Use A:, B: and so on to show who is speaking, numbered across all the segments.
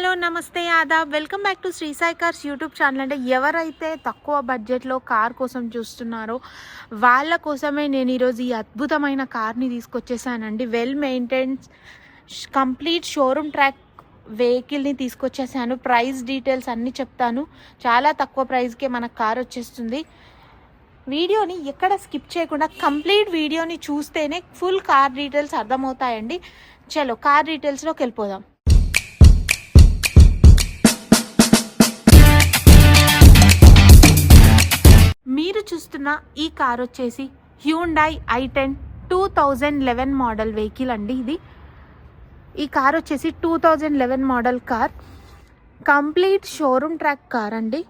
A: Hello నమస్తే ఆదాబ్ welcome back to Shri Sai cars YouTube channel. అంటే ఎవరైతే తక్కువ బడ్జెట్లో కార్ కోసం చూస్తున్నారో వాళ్ళ కోసమే నేను ఈరోజు ఈ అద్భుతమైన కార్ని తీసుకొచ్చేసానండి. Well maintains complete showroom track వెహికల్ని తీసుకొచ్చేసాను. ప్రైస్ డీటెయిల్స్ అన్నీ చెప్తాను. చాలా తక్కువ ప్రైస్కే మనకు కార్ వచ్చేస్తుంది. వీడియోని ఎక్కడ స్కిప్ చేయకుండా కంప్లీట్ వీడియోని చూస్తేనే ఫుల్ కార్ డీటెయిల్స్ అర్థమవుతాయండి. చలో కార్ డీటెయిల్స్లోకి వెళ్ళిపోదాం. మీరు చూస్తున్న ఈ కార్ వచ్చేసి హ్యూండాయ్ i10 2011 మోడల్ వెహికల్ అండి. ఈ కార్ వచ్చేసి 2011 model car. Complete showroom track car అండి.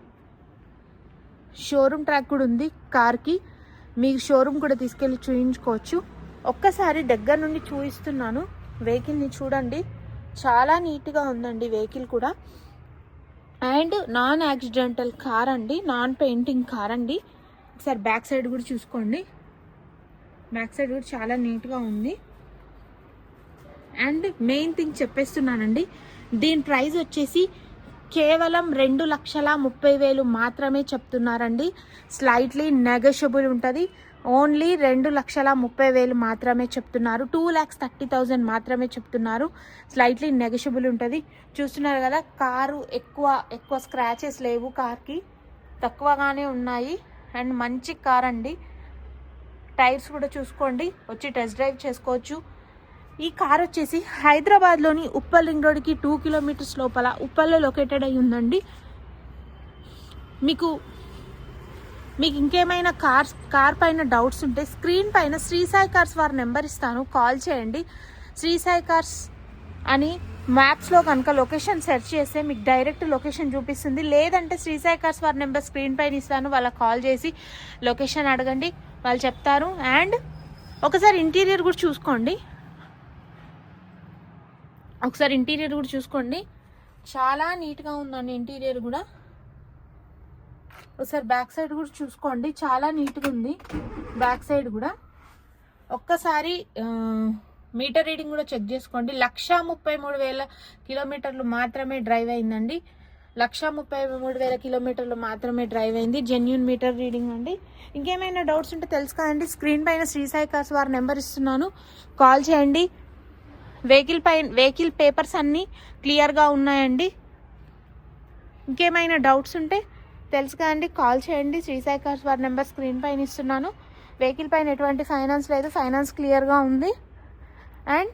A: షోరూమ్ ట్రాక్ కూడా ఉంది కార్కి. మీకు షోరూమ్ కూడా తీసుకెళ్ళి చూయించుకోవచ్చు. ఒక్కసారి దగ్గర నుండి చూపిస్తున్నాను. వెహికల్ని చూడండి, చాలా నీట్గా ఉందండి వెహికల్ కూడా. అండ్ నాన్ యాక్సిడెంటల్ కార్ అండి, నాన్ పెయింటింగ్ కార్ అండి. ఒకసారి బ్యాక్ సైడ్ కూడా చూసుకోండి. బ్యాక్ సైడ్ కూడా చాలా నీట్గా ఉంది. అండ్ మెయిన్ థింగ్ చెప్పేస్తున్నానండి, దీని ప్రైస్ వచ్చేసి కేవలం 2,30,000 మాత్రమే చెప్తున్నారండి. స్లైట్లీ నెగోషియబుల్ ఉంటుంది. ఓన్లీ 2,30,000 మాత్రమే చెప్తున్నారు. 2,30,000 మాత్రమే చెప్తున్నారు. స్లైట్లీ నెగోషియబుల్ ఉంటుంది. చూస్తున్నారు కదా, కారు ఎక్కువ స్క్రాచెస్ లేవు, కార్కి తక్కువగానే ఉన్నాయి. అండ్ మంచి కార్ అండి. టైర్స్ కూడా చూసుకోండి, వచ్చి టెస్ట్ డ్రైవ్ చేసుకోవచ్చు. ఈ కార్ వచ్చేసి హైదరాబాద్లోని ఉప్పల్ రింగ్ రోడ్కి 2 కిలోమీటర్స్ లోపల ఉప్పల్లో లొకేటెడ్ అయి ఉందండి. మీకు ఇంకేమైనా కార్ పైన డౌట్స్ ఉంటే స్క్రీన్ పైన శ్రీ సాయి కార్స్ వారి నెంబర్ ఇస్తాను, కాల్ చేయండి. శ్రీ సాయి కార్స్ అని మ్యాప్స్లో కనుక లొకేషన్ సెర్చ్ చేస్తే మీకు డైరెక్ట్ లొకేషన్ చూపిస్తుంది. లేదంటే శ్రీ సాయి కార్స్ వారి నెంబర్ స్క్రీన్ పైన ఇస్తాను, వాళ్ళకి కాల్ చేసి లొకేషన్ అడగండి, వాళ్ళు చెప్తారు. అండ్ ఒకసారి ఇంటీరియర్ కూడా చూసుకోండి. చాలా నీట్గా ఉందండి ఇంటీరియర్ కూడా. ఒకసారి బ్యాక్ సైడ్ కూడా చూసుకోండి, చాలా నీట్గా ఉంది బ్యాక్ సైడ్ కూడా. ఒక్కసారి మీటర్ రీడింగ్ కూడా చెక్ చేసుకోండి. 1,33,000 కిలోమీటర్లు మాత్రమే డ్రైవ్ అయిందండి. 1,33,000 కిలోమీటర్లు మాత్రమే డ్రైవ్ అయింది. జెన్యూన్ మీటర్ రీడింగ్ అండి. ఇంకేమైనా డౌట్స్ ఉంటే తెలుసుకోండి. స్క్రీన్ పైన శ్రీ సాయి కార్స్ వారి నెంబర్ ఇస్తున్నాను, కాల్ చేయండి. వెహికల్ పేపర్స్ అన్నీ క్లియర్గా ఉన్నాయండి. ఇంకేమైనా డౌట్స్ ఉంటే తెలుసుకోండి, కాల్ చేయండి. శ్రీ సాయి కార్స్ వారి నెంబర్ స్క్రీన్ పైన ఇస్తున్నాను. వెహికల్ పైన ఎటువంటి ఫైనాన్స్ లేదు, ఫైనాన్స్ క్లియర్గా ఉంది. అండ్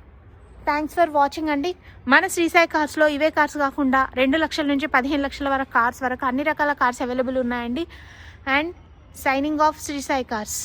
A: థ్యాంక్స్ ఫర్ వాచింగ్ అండి. మన శ్రీ సాయి కార్స్లో ఇవే కార్స్ కాకుండా 2 లక్షల నుంచి 15 లక్షల వరకు కార్స్ వరకు అన్ని రకాల కార్స్ అవైలబుల్ ఉన్నాయండి. And signing off Shri Sai cars.